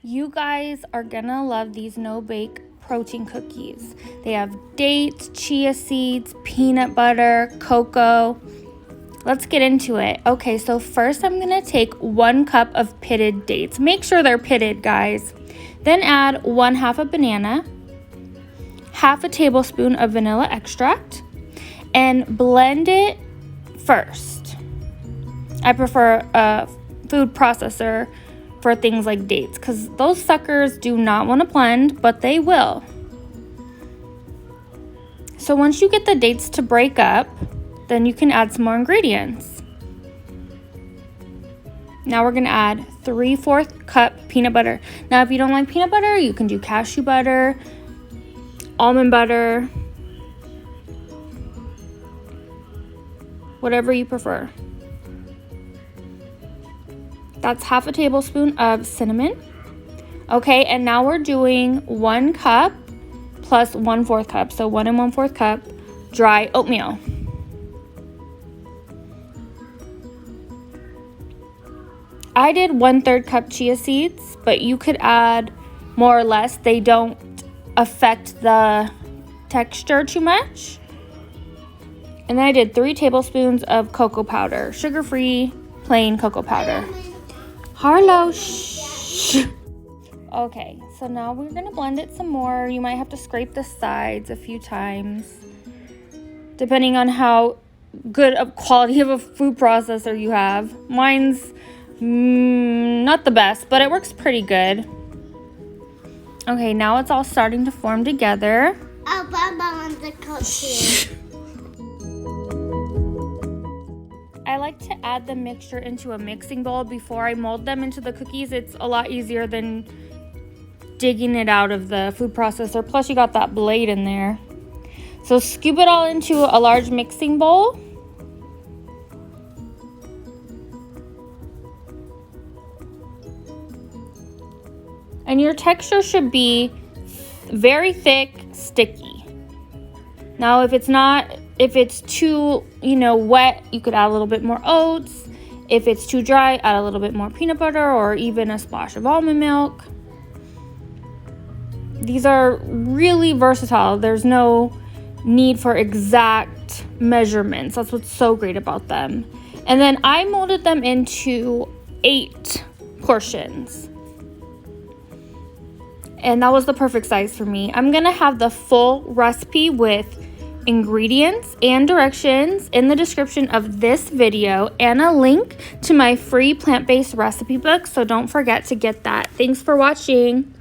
You guys are gonna love these no-bake protein cookies. They have dates, chia seeds, peanut butter, cocoa. Let's get into it. Okay, so first I'm gonna take 1 cup of pitted dates. Make sure they're pitted, guys. Then add 1/2 a banana, 1/2 tablespoon of vanilla extract, and blend it first. I prefer a food processor for things like dates because those suckers do not want to blend, but they will. So once you get the dates to break up, then you can add some more ingredients. Now we're gonna add 3/4 cup peanut butter. Now if you don't like peanut butter, you can do cashew butter, almond butter, whatever you prefer. That's 1/2 tablespoon of cinnamon. Okay, and now we're doing 1 cup plus 1/4 cup, so 1 1/4 cup dry oatmeal. I did 1/3 cup chia seeds, but you could add more or less. They don't affect the texture too much. And then I did 3 tablespoons of cocoa powder, sugar-free, plain cocoa powder. Harlow, shh. Okay, so now we're gonna blend it some more. You might have to scrape the sides a few times, depending on how good of quality of a food processor you have. Mine's not the best, but it works pretty good. Okay, now it's all starting to form together. I like to add the mixture into a mixing bowl before I mold them into the cookies. It's a lot easier than digging it out of the food processor. Plus you got that blade in there. So scoop it all into a large mixing bowl. And your texture should be very thick, sticky. Now if it's too, wet, you could add a little bit more oats. If it's too dry, add a little bit more peanut butter or even a splash of almond milk. These are really versatile. There's no need for exact measurements. That's what's so great about them. And then I molded them into 8 portions. And that was the perfect size for me. I'm gonna have the full recipe with ingredients and directions in the description of this video and a link to my free plant-based recipe book, so don't forget to get that. Thanks for watching.